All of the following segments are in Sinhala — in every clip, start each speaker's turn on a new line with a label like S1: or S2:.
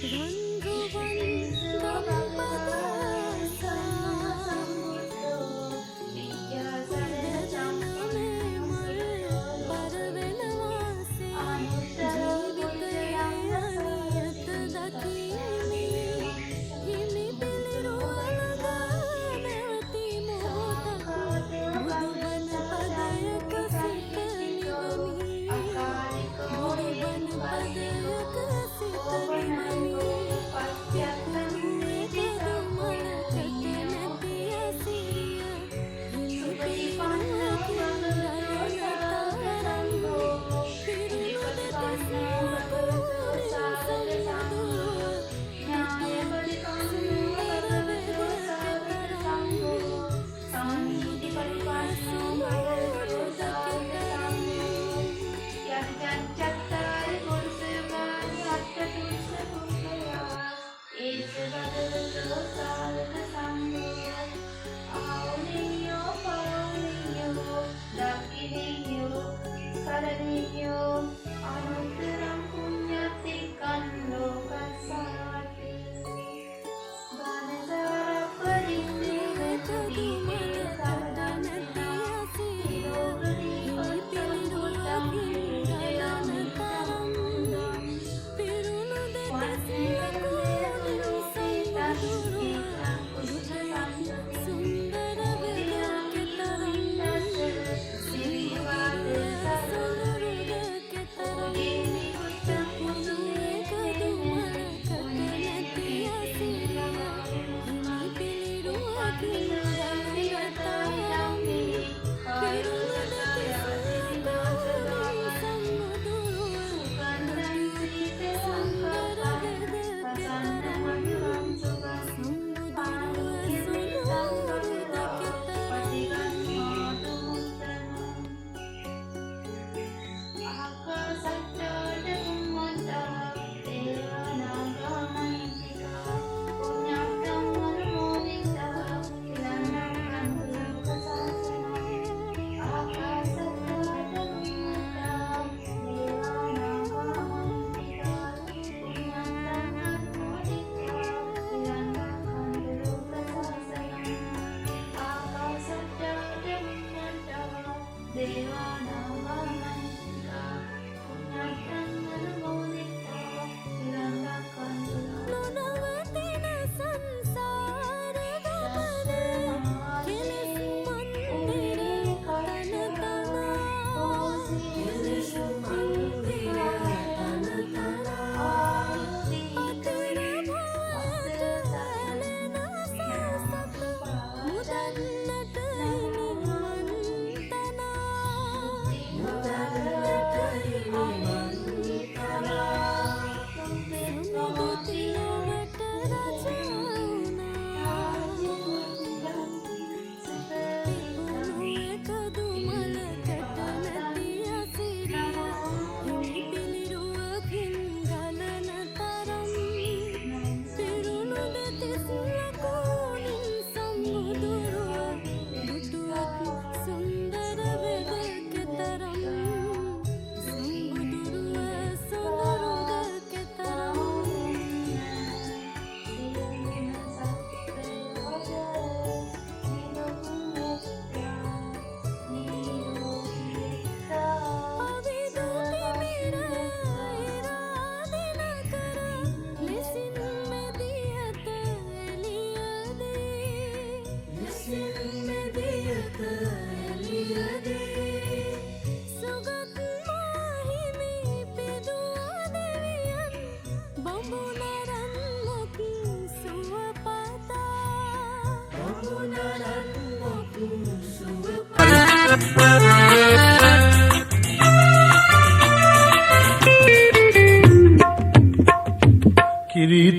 S1: Rangguvan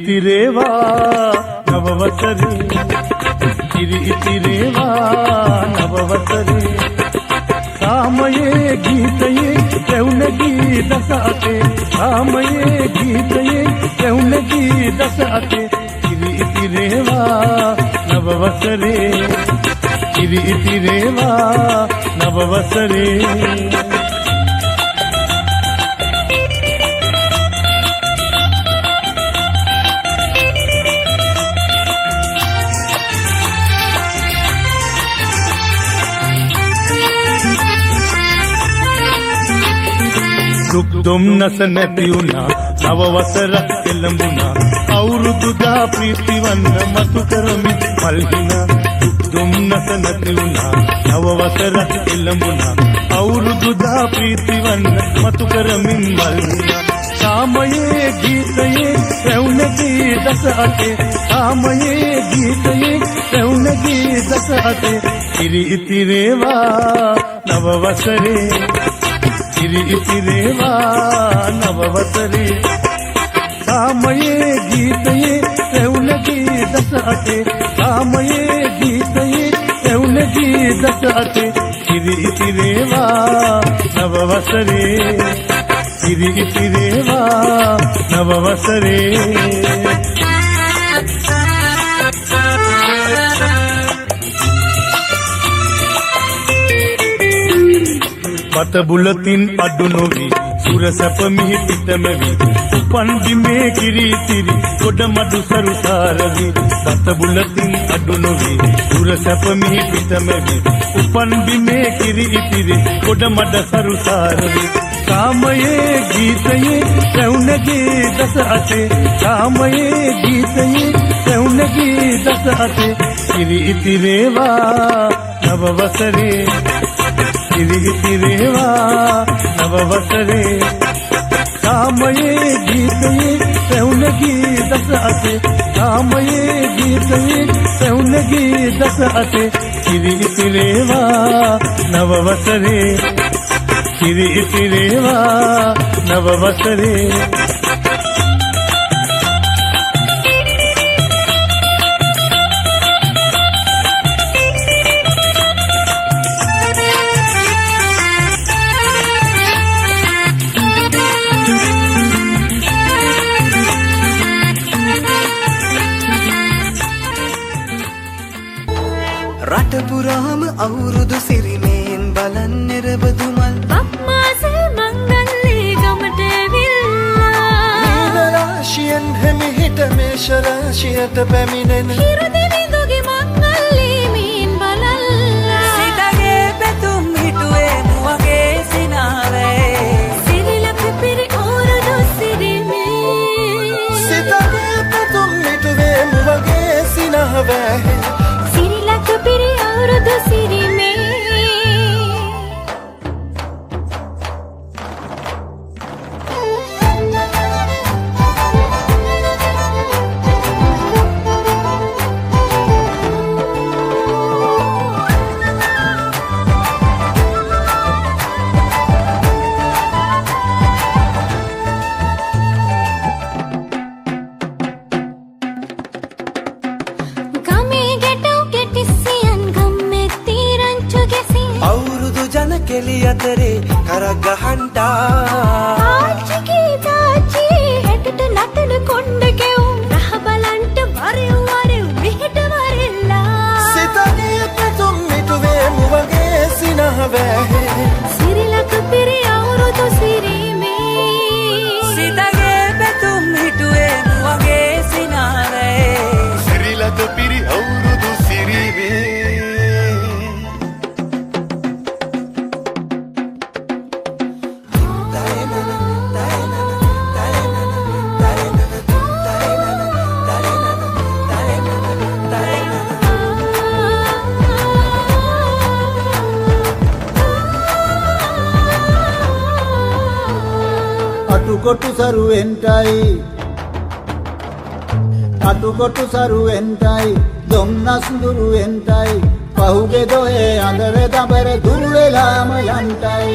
S1: කිරිතිරේවා නවවසරේ කිරිතිරේවා නවවසරේ සාමයේ ගීතයේ රැවුනගී දසअते සාමයේ ගීතයේ රැවුනගී දසअते කිරිතිරේවා නවවසරේ කිරිතිරේවා නවවසරේ දුක් දුම්නස නැති වුණා නව වසරක් එළඹුණා අවුරුදුදා ප්‍රීතිවන්න මතු කරමි මල්හිනා දුක් දුම්නස නැති වුණා නව වසරක් එළඹුණා අවුරුදුදා ප්‍රීතිවන්න මතු කරමින් මල්හිනා සාමයේ ගීතයේ රැවුනගී දසअते සාමයේ ගීතයේ රැවුනගී දසअते කිරිතිරේවා නව වසරේ කිරිතිරේවා නවවසරේ සාමයේ ගීතයේ රැවුනගී දසअते සාමයේ ගීතයේ රැවුනගී දසअते කිරිතිරේවා නවවසරේ කිරිතිරේවා නවවසරේ මත බුලතින් අඩු නොවි සුර සැප මිහි පිටමවි උපන් බිමේ කිරිතිරි ගොඩ මඩු සරුසාරවි මත බුලතින් අඩු නොවි සුර සැප මිහි පිටමවි උපන් බිමේ කිරිතිරි ගොඩ මඩ සරුසාරවි සාමයේ ගීතයේ රැවුනගී දසअते සාමයේ ගීතයේ රැවුනගී දසअते කිරිතිරේවා නවවසරේ කිරිතිරේවා නවවසරේ සාමයේ ගීතයේ රැවුනගී දසअते සාමයේ ගීතයේ රැවුනගී දසअते කිරිතිරේවා නවවසරේ කිරිතිරේවා නවවසරේ
S2: රට පුරාම අවුරුදු සිරිමේන් බලන් නිරබදුමල්
S3: අම්මාසේ මංගල්ලේ ගමට ඇවිල්ලා
S2: මීන රාශියෙන් හැමිහිට මේෂ රාශියට පැමිණෙන
S3: හිරුදිවිදුගේ මංගල්ලේ මීන් බලල්ලා
S2: සිතගේ පැතුම් හිටුවේ කෙලි අතරේ කරක් ගහන්ටා
S3: ආච්චිගේ තාච්චි හැටට නටන කොණ්ඩ කෙවුම් රහ බලන්ට වරෙව් වරෙව් මෙහෙට වරෙල්ලා
S2: සිතගේ පැතුම් මිටුවේ මුවගේ සිනහ වැහේ
S3: සිරිලක පිරි අවුරුදු සිරීමේ
S4: සිතගේ පැතුම් හිටුවේ මුවගේ සිනාවේ
S2: සිරිලක පිරි අවුරුදු සිරීමේ
S1: අටුකොටු සරුවෙන්ටයි දොම්නස් දුරුවෙන්ටයි පහුගේ දොයේ අඳර දබර දුර වෙලාම යන්ටයි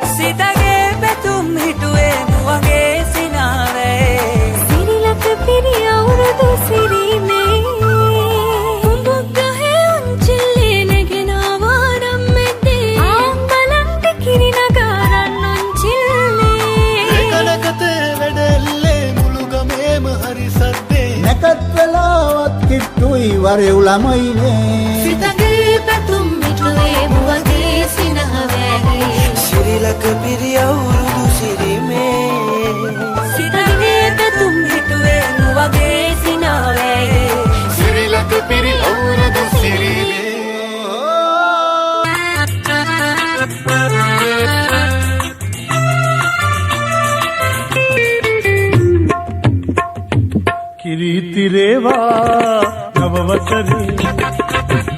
S4: සිතගේ පැතුම් හිටුවේ මුවගේ සිනාවේ
S3: සිරිලක පිරි අවුරුදු සිරීමේ කුඹුක් ගහේ උන්චිල්ලේ නැගෙන ආවාරම් මෙද්දේ ආම් බලන්ට කිරි නගාරන් උන්චිල්ලේ
S2: කනකතේ වැඩෙල්ලේ මුළු ගමේම හරි සද්දේ
S1: නැකත් වෙලාවත් කිට්ටුයි වරෙව් ළමයිනේ
S3: සිතගේ පැතුම් මිටුවේ මුවගේ සිනහ වැහේ
S2: සිරිලක පිරි අවුරුදු සිරීමේ
S4: සිතගේ පැතුම් හිටුවේ මුවගේ සිනාවේ
S2: සිරිලක පිරි අවුරුදු සිරීමේ
S1: කිරි ඉතිරේවා නවවසරේ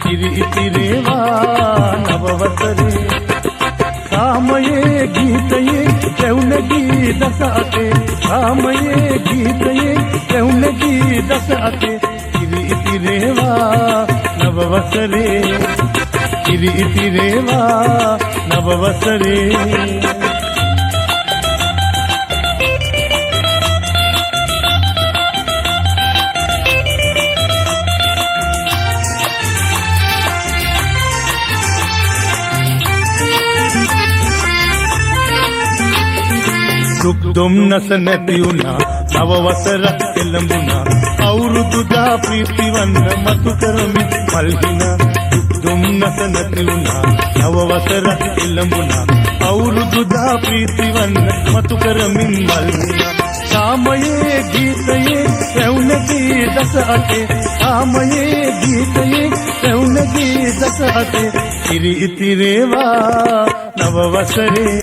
S1: කිරි ඉතිරේවා නවවසරේ සාමයේ ගීතයේ පැවුනගී දස අතේ සාමයේ ගීතයේ පැවුනගී දස අතේ කිරි ඉතිරේවා නවවසරේ කිරි ඉතිරේවා නවවසරේ දුක් දුම්නස නැති වුණා නව වසරක් එළඹුණා අවුරුදු දා ප්‍රීතිවන්න මතු කරමින් මල්හිනා දුක් දුම්නස නැති වුණා නව වසරක් එළඹුණා අවුරුදු දා ප්‍රීතිවන්න මතු කරමින් මල්හිනා සාමයේ ගීතයේ පැවුනගී දස අතේ සාමයේ ගීතයේ පැවුනගී දස අතේ කිරි ඉතිරේවා නව වසරේ